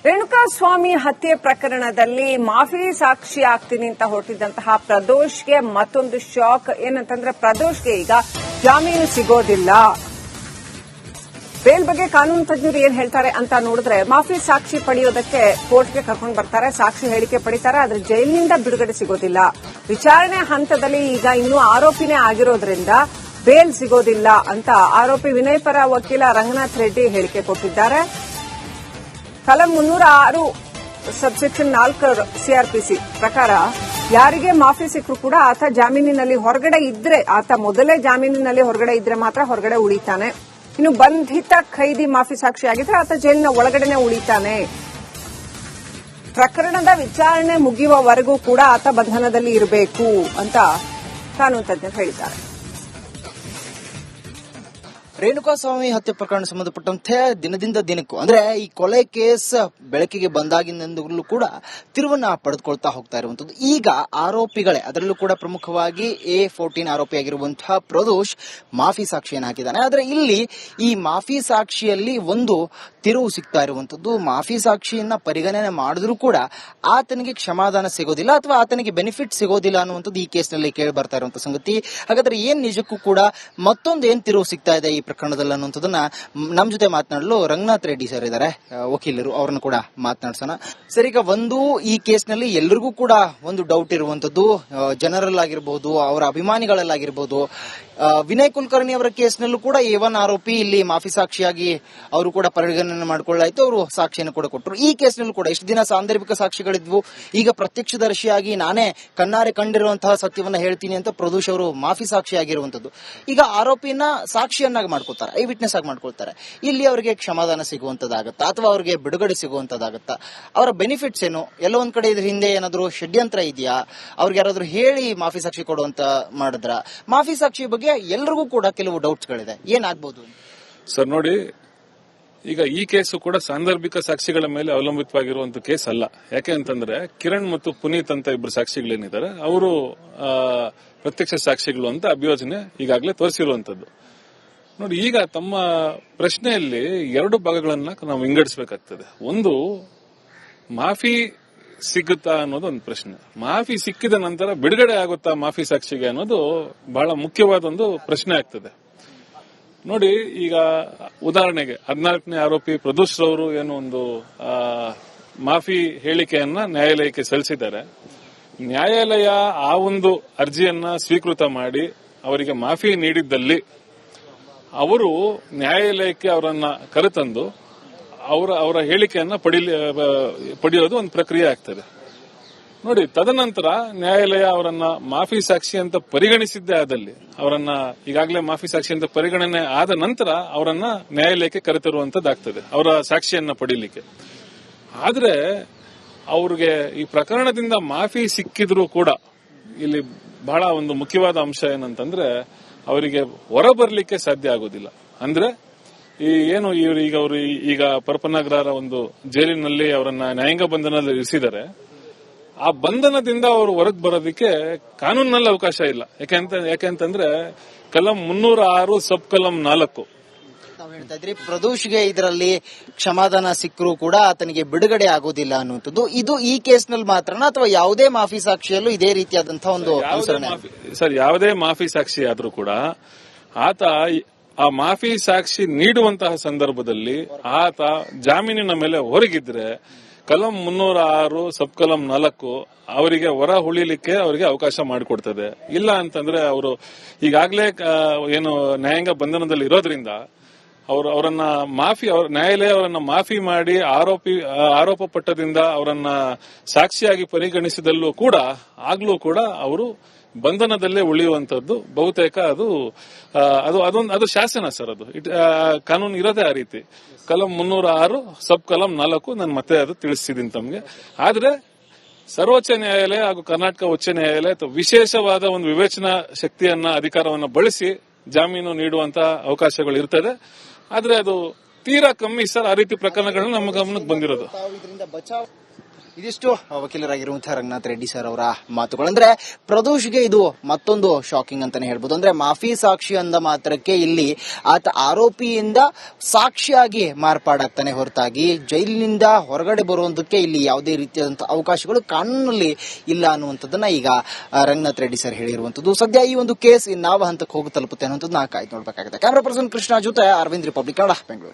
ರೇಣುಕಾಸ್ವಾಮಿ ಹತ್ಯೆ ಪ್ರಕರಣದಲ್ಲಿ ಮಾಫಿ ಸಾಕ್ಷಿ ಆಗ್ತೀನಿ ಅಂತ ಹೊರಟಿದ್ದಂತಹ ಪ್ರದೋಷ್ಗೆ ಮತ್ತೊಂದು ಶಾಕ್. ಏನಂತಂದ್ರೆ ಪ್ರದೋಷ್ಗೆ ಈಗ ಜಾಮೀನು ಸಿಗೋದಿಲ್ಲ. ಬೇಲ್ ಬಗ್ಗೆ ಕಾನೂನು ತಜ್ಞರು ಏನ್ ಹೇಳ್ತಾರೆ ಅಂತ ನೋಡಿದ್ರೆ, ಮಾಫಿ ಸಾಕ್ಷಿ ಪಡೆಯೋದಕ್ಕೆ ಕೋರ್ಟ್ಗೆ ಕರ್ಕೊಂಡು ಬರ್ತಾರೆ, ಸಾಕ್ಷಿ ಹೇಳಿಕೆ ಪಡಿತಾರೆ, ಆದ್ರೆ ಜೈಲಿನಿಂದ ಬಿಡುಗಡೆ ಸಿಗೋದಿಲ್ಲ. ವಿಚಾರಣೆ ಹಂತದಲ್ಲಿ ಈಗ ಇನ್ನೂ ಆರೋಪಿನೇ ಆಗಿರೋದ್ರಿಂದ ಬೇಲ್ ಸಿಗೋದಿಲ್ಲ ಅಂತ ಆರೋಪಿ ವಿನಯ್ ಪರ ವಕೀಲ ರಂಗನಾಥ್ ರೆಡ್ಡಿ ಹೇಳಿಕೆ ಕೊಟ್ಟಿದ್ದಾರೆ. ಕಲಂ 306 ಸಬ್ಸೆಕ್ಷನ್ 4 ಸಿಆರ್ಪಿಸಿ ಪ್ರಕಾರ ಯಾರಿಗೆ ಮಾಫಿ ಸಿಕ್ಕರೂ ಕೂಡ ಆತ ಜಾಮೀನಿನಲ್ಲಿ ಹೊರಗಡೆ ಇದ್ರೆ, ಆತ ಮೊದಲೇ ಜಾಮೀನಿನಲ್ಲಿ ಹೊರಗಡೆ ಇದ್ರೆ ಮಾತ್ರ ಹೊರಗಡೆ ಉಳಿತಾನೆ. ಇನ್ನು ಬಂಧಿತ ಖೈದಿ ಮಾಫಿ ಸಾಕ್ಷಿಯಾಗಿದ್ರೆ ಆತ ಜೈಲಿನ ಒಳಗಡೆನೆ ಉಳಿತಾನೆ. ಪ್ರಕರಣದ ವಿಚಾರಣೆ ಮುಗಿಯುವವರೆಗೂ ಕೂಡ ಆತ ಬಂಧನದಲ್ಲಿ ಇರಬೇಕು ಅಂತ ಕಾನೂನು ತಜ್ಞರು ಹೇಳಿದ್ದಾರೆ. ರೇಣುಕಾಸ್ವಾಮಿ ಹತ್ಯೆ ಪ್ರಕರಣ ಸಂಬಂಧಪಟ್ಟಂತೆ ದಿನದಿಂದ ದಿನಕ್ಕೂ ಅಂದ್ರೆ ಈ ಕೊಲೆ ಕೇಸ್ ಬೆಳಕಿಗೆ ಬಂದಾಗಿನಿಂದಲೂ ಕೂಡ ತಿರುವನ್ನ ಪಡೆದುಕೊಳ್ತಾ ಹೋಗ್ತಾ ಇರುವಂತದ್ದು. ಈಗ ಆರೋಪಿಗಳೇ, ಅದರಲ್ಲೂ ಕೂಡ ಪ್ರಮುಖವಾಗಿ A14 ಆರೋಪಿಯಾಗಿರುವಂತಹ ಪ್ರದೋಷ್ ಮಾಫಿ ಸಾಕ್ಷಿಯನ್ನು ಹಾಕಿದ್ದಾನೆ. ಆದ್ರೆ ಇಲ್ಲಿ ಈ ಮಾಫಿ ಸಾಕ್ಷಿಯಲ್ಲಿ ಒಂದು ತಿರುವು ಸಿಗ್ತಾ ಇರುವಂತದ್ದು. ಮಾಫಿ ಸಾಕ್ಷಿಯನ್ನ ಪರಿಗಣನೆ ಮಾಡಿದ್ರೂ ಕೂಡ ಆತನಿಗೆ ಕ್ಷಮಾದಾನ ಸಿಗೋದಿಲ್ಲ ಅಥವಾ ಆತನಿಗೆ ಬೆನಿಫಿಟ್ ಸಿಗೋದಿಲ್ಲ ಅನ್ನುವಂಥದ್ದು ಈ ಕೇಸ್ನಲ್ಲಿ ಕೇಳಿ ಬರ್ತಾ ಇರುವಂತಹ ಸಂಗತಿ. ಹಾಗಾದ್ರೆ ಏನ್ ನಿಜಕ್ಕೂ ಕೂಡ ಮತ್ತೊಂದು ಏನ್ ತಿರುವು ಸಿಗ್ತಾ ಇದೆ ಈ ಪ್ರಕರಣದಲ್ಲಿ ಅನ್ನುವಂಥದ್ದನ್ನ ನಮ್ ಜೊತೆ ಮಾತನಾಡಲು ರಂಗನಾಥ್ ರೆಡ್ಡಿ ಸರ್ ಇದ್ದಾರೆ, ವಕೀಲರು. ಅವ್ರನ್ನ ಕೂಡ ಮಾತನಾಡ್ಸೋಣ. ಸರ್, ಈಗ ಒಂದು ಈ ಕೇಸ್ನಲ್ಲಿ ಎಲ್ರಿಗೂ ಕೂಡ ಒಂದು ಡೌಟ್ ಇರುವಂತದ್ದು, ಜನರಲ್ ಆಗಿರಬಹುದು, ಅವರ ಅಭಿಮಾನಿಗಳಲ್ಲಾಗಿರ್ಬಹುದು. ವಿನಯ್ ಕುಲಕರ್ಣಿ ಅವರ ಕೇಸ್ನಲ್ಲೂ ಕೂಡ A1 ಆರೋಪಿ ಇಲ್ಲಿ ಮಾಫಿ ಸಾಕ್ಷಿಯಾಗಿ ಅವರು ಕೂಡ ಪರಿಗಣನೆ ಮಾಡಿಕೊಳ್ಳಾಯ್ತು, ಅವರು ಸಾಕ್ಷಿಯನ್ನು ಕೂಡ ಕೊಟ್ಟರು. ಈ ಕೇಸ್ನಲ್ಲೂ ಕೂಡ ಇಷ್ಟು ದಿನ ಸಾಂದರ್ಭಿಕ ಸಾಕ್ಷಿಗಳಿದ್ವು, ಈಗ ಪ್ರತ್ಯಕ್ಷದರ್ಶಿಯಾಗಿ ನಾನೇ ಕಣ್ಣಾರೆ ಕಂಡಿರುವಂತಹ ಸತ್ಯವನ್ನ ಹೇಳ್ತೀನಿ ಅಂತ ಪ್ರದೋಷ್ ಅವರು ಮಾಫಿ ಸಾಕ್ಷಿಯಾಗಿರುವಂತದ್ದು. ಈಗ ಆರೋಪಿನ ಸಾಕ್ಷಿಯನ್ನಾಗಿ ಮಾಡ್ಕೊಳ್ತಾರೆ, ಐ ವಿಟ್ನೆಸ್ ಆಗಿ ಮಾಡ್ಕೊಳ್ತಾರೆ. ಇಲ್ಲಿ ಅವರಿಗೆ ಕ್ಷಮಾದಾನ ಸಿಗುವಂತದಾಗತ್ತಾ ಅಥವಾ ಅವರಿಗೆ ಬಿಡುಗಡೆ ಸಿಗುವಂತದಾಗತ್ತಾ? ಅವರ ಬೆನಿಫಿಟ್ಸ್ ಏನು? ಎಲ್ಲೋ ಒಂದ್ ಕಡೆ ಇದ್ರ ಹಿಂದೆ ಏನಾದ್ರು ಷಡ್ಯಂತ್ರ ಇದೆಯಾ? ಅವ್ರಿಗೆ ಯಾರಾದ್ರೂ ಹೇಳಿ ಮಾಫಿ ಸಾಕ್ಷಿ ಕೊಡುವಂತ ಮಾಡಿದ್ರ? ಮಾಫಿ ಸಾಕ್ಷಿ ಬಗ್ಗೆ ಎಲ್ರಿಗೂ ಕೂಡ ಕೆಲವು ಡೌಟ್ಸ್ ಗಳಿದೆ, ಏನಾಗಬಹುದು ಸರ್? ನೋಡಿ, ಈಗ ಈ ಕೇಸು ಕೂಡ ಸಾಂದರ್ಭಿಕ ಸಾಕ್ಷಿಗಳ ಮೇಲೆ ಅವಲಂಬಿತವಾಗಿರುವಂತ ಕೇಸ್ ಅಲ್ಲ. ಯಾಕೆ ಅಂತಂದ್ರೆ ಕಿರಣ್ ಮತ್ತು ಪುನೀತ್ ಅಂತ ಇಬ್ಬರು ಸಾಕ್ಷಿಗಳೇನಿದ್ದಾರೆ, ಅವರು ಪ್ರತ್ಯಕ್ಷ ಸಾಕ್ಷಿಗಳು ಅಂತ ಅಭಿಯೋಜನೆ ಈಗಾಗಲೇ ತೋರಿಸಿರುವಂತದ್ದು. ನೋಡಿ, ಈಗ ತಮ್ಮ ಪ್ರಶ್ನೆಯಲ್ಲಿ ಎರಡು ಭಾಗಗಳನ್ನ ನಾವು ವಿಂಗಡಿಸಬೇಕಾಗ್ತದೆ. ಒಂದು, ಮಾಫಿ ಸಿಗುತ್ತಾ ಅನ್ನೋದು ಒಂದು ಪ್ರಶ್ನೆ. ಮಾಫಿ ಸಿಕ್ಕಿದ ನಂತರ ಬಿಡುಗಡೆ ಆಗುತ್ತಾ ಮಾಫಿ ಸಾಕ್ಷಿಗೆ ಅನ್ನೋದು ಬಹಳ ಮುಖ್ಯವಾದ ಒಂದು ಪ್ರಶ್ನೆ ಆಗ್ತದೆ. ನೋಡಿ, ಈಗ ಉದಾಹರಣೆಗೆ 14ನೇ ಆರೋಪಿ ಪ್ರದೋಷ್ ರವರು ಏನು ಒಂದು ಮಾಫಿ ಹೇಳಿಕೆಯನ್ನ ನ್ಯಾಯಾಲಯಕ್ಕೆ ಸಲ್ಲಿಸಿದ್ದಾರೆ. ನ್ಯಾಯಾಲಯ ಆ ಒಂದು ಅರ್ಜಿಯನ್ನ ಸ್ವೀಕೃತ ಮಾಡಿ ಅವರಿಗೆ ಮಾಫಿ ನೀಡಿದ್ದಲ್ಲಿ ಅವರು ನ್ಯಾಯಾಲಯಕ್ಕೆ ಅವರನ್ನ ಕರೆತಂದು ಅವರ ಹೇಳಿಕೆಯನ್ನ ಪಡೆಯೋದು ಒಂದು ಪ್ರಕ್ರಿಯೆ ಆಗ್ತದೆ. ನೋಡಿ, ತದನಂತರ ನ್ಯಾಯಾಲಯ ಅವರನ್ನ ಮಾಫಿ ಸಾಕ್ಷಿ ಅಂತ ಪರಿಗಣಿಸಿದ್ದೇ ಆದಲ್ಲಿ, ಅವರನ್ನ ಈಗಾಗಲೇ ಮಾಫಿ ಸಾಕ್ಷಿ ಅಂತ ಪರಿಗಣನೆ ಆದ ನಂತರ ಅವರನ್ನ ನ್ಯಾಯಾಲಯಕ್ಕೆ ಕರೆತರುವಂತದ್ದಾಗ್ತದೆ ಅವರ ಸಾಕ್ಷಿಯನ್ನ ಪಡೀಲಿಕ್ಕೆ. ಆದ್ರೆ ಅವ್ರಿಗೆ ಈ ಪ್ರಕರಣದಿಂದ ಮಾಫಿ ಸಿಕ್ಕಿದ್ರೂ ಕೂಡ ಇಲ್ಲಿ ಬಹಳ ಒಂದು ಮುಖ್ಯವಾದ ಅಂಶ ಏನಂತಂದ್ರೆ, ಅವರಿಗೆ ಹೊರಬರ್ಲಿಕ್ಕೆ ಸಾಧ್ಯ ಆಗೋದಿಲ್ಲ. ಅಂದ್ರೆ ಏನು ಅವರು ಈಗ ಪರಪನಗರ ಒಂದು ಜೈಲಿನಲ್ಲಿ ಅವರನ್ನ ನ್ಯಾಯಾಂಗ ಬಂಧನದಲ್ಲಿ ಇರಿಸಿದ್ದಾರೆ. ಆ ಬಂಧನದಿಂದ ಅವರು ಹೊರಗೆ ಬರೋದಕ್ಕೆ ಕಾನೂನಿನಲ್ಲಿ ಅವಕಾಶ ಇಲ್ಲ. ಯಾಕೆಂತಂದ್ರೆ ಕಲಂ 306 ಸಬ್ ಕಲಂ 4 ಹೇಳ್ತಾ ಇದ್ರಿ, ಪ್ರದೋಷ್ಗೆ ಇದರಲ್ಲಿ ಕ್ಷಮಾದಾನ ಸಿಕ್ಕರೂ ಕೂಡ ಆತನಿಗೆ ಬಿಡುಗಡೆ ಆಗೋದಿಲ್ಲ ಅನ್ನುವಂಥದ್ದು. ಇದು ಈ ಕೇಸ್ನಲ್ಲಿ ಮಾತ್ರನಾ ಅಥವಾ ಯಾವುದೇ ಮಾಫಿ ಸಾಕ್ಷಿಯಲ್ಲೂ ಇದೇ ರೀತಿಯಾದಂತಹ ಒಂದು ಸರ್? ಯಾವುದೇ ಮಾಫಿ ಸಾಕ್ಷಿ ಆದ್ರೂ ಕೂಡ ಆತ ಆ ಮಾಫಿ ಸಾಕ್ಷಿ ನೀಡುವಂತಹ ಸಂದರ್ಭದಲ್ಲಿ ಆತ ಜಾಮೀನಿನ ಮೇಲೆ ಹೊರಗಿದ್ರೆ ಕಲಂ 306 ಸಬ್ ಕಲಂ 4 ಅವರಿಗೆ ಹೊರ ಉಳಿಲಿಕ್ಕೆ ಅವರಿಗೆ ಅವಕಾಶ ಮಾಡಿಕೊಡ್ತದೆ. ಇಲ್ಲ ಅಂತಂದ್ರೆ ಅವರು ಈಗಾಗಲೇ ಏನು ನ್ಯಾಯಾಂಗ ಬಂಧನದಲ್ಲಿ ಇರೋದ್ರಿಂದ ಅವರನ್ನ ನ್ಯಾಯಾಲಯ ಅವರನ್ನ ಮಾಫಿ ಮಾಡಿ ಆರೋಪ ಪಟ್ಟದಿಂದ ಅವರನ್ನ ಸಾಕ್ಷಿಯಾಗಿ ಪರಿಗಣಿಸಿದಲ್ಲೂ ಕೂಡ ಆಗ್ಲೂ ಕೂಡ ಅವರು ಬಂಧನದಲ್ಲೇ ಉಳಿಯುವಂತದ್ದು ಬಹುತೇಕ ಅದು ಶಾಸನ ಸರ್. ಅದು ಕಾನೂನು ಇರೋದೇ ಆ ರೀತಿ. ಕಲಂ 306 ಸಬ್ ಕಲಂ 4 ನಾನು ಮತ್ತೆ ಅದು ತಿಳಿಸಿದ್ದೀನಿ ತಮಗೆ. ಆದ್ರೆ ಸರ್ವೋಚ್ಚ ನ್ಯಾಯಾಲಯ ಹಾಗೂ ಕರ್ನಾಟಕ ಉಚ್ಚ ನ್ಯಾಯಾಲಯ ವಿಶೇಷವಾದ ಒಂದು ವಿವೇಚನಾ ಶಕ್ತಿಯನ್ನ ಅಧಿಕಾರವನ್ನ ಬಳಸಿ ಜಾಮೀನು ನೀಡುವಂತ ಅವಕಾಶಗಳು ಇರ್ತದೆ. ಆದ್ರೆ ಅದು ತೀರಾ ಕಮ್ಮಿ ಸರ್. ಆ ರೀತಿ ಪ್ರಕರಣಗಳು ನಮ್ಮ ಗಮನಕ್ಕೆ ಬಂದಿರೋದು. ಇದಿಷ್ಟು ವಕೀಲರಾಗಿರುವಂತಹ ರಂಗನಾಥ್ ರೆಡ್ಡಿ ಸರ್ ಅವರ ಮಾತುಗಳು. ಅಂದ್ರೆ ಪ್ರದೋಷ್ಗೆ ಇದು ಮತ್ತೊಂದು ಶಾಕಿಂಗ್ ಅಂತಾನೆ ಹೇಳ್ಬೋದು. ಅಂದ್ರೆ ಮಾಫಿ ಸಾಕ್ಷಿ ಅಂದ ಮಾತ್ರಕ್ಕೆ ಇಲ್ಲಿ ಆತ ಆರೋಪಿಯಿಂದ ಸಾಕ್ಷಿಯಾಗಿ ಮಾರ್ಪಾಡಾಗ್ತಾನೆ ಹೊರತಾಗಿ ಜೈಲಿನಿಂದ ಹೊರಗಡೆ ಬರುವುದಕ್ಕೆ ಇಲ್ಲಿ ಯಾವುದೇ ರೀತಿಯಾದಂತಹ ಅವಕಾಶಗಳು ಕಾನೂನಲ್ಲಿ ಇಲ್ಲ ಅನ್ನುವಂಥದ್ದನ್ನ ಈಗ ರಂಗನಾಥ್ ರೆಡ್ಡಿ ಸರ್ ಹೇಳಿರುವಂತದ್ದು. ಸದ್ಯ ಈ ಒಂದು ಕೇಸ್ ಇನ್ನಾವ ಹಂತಕ್ಕೆ ಹೋಗಿ ತಲುಪುತ್ತೆ ಅನ್ನುವಂಥದ್ದು ನಾ ಕಾಯ್ದು ನೋಡ್ಬೇಕಾಗುತ್ತೆ. ಕ್ಯಾಮರಾ ಪರ್ಸನ್ ಕೃಷ್ಣ ಜೊತೆ ಅರವಿಂದ್, ರಿಪಬ್ಲಿಕ್ ಕನ್ನಡ, ಬೆಂಗಳೂರು.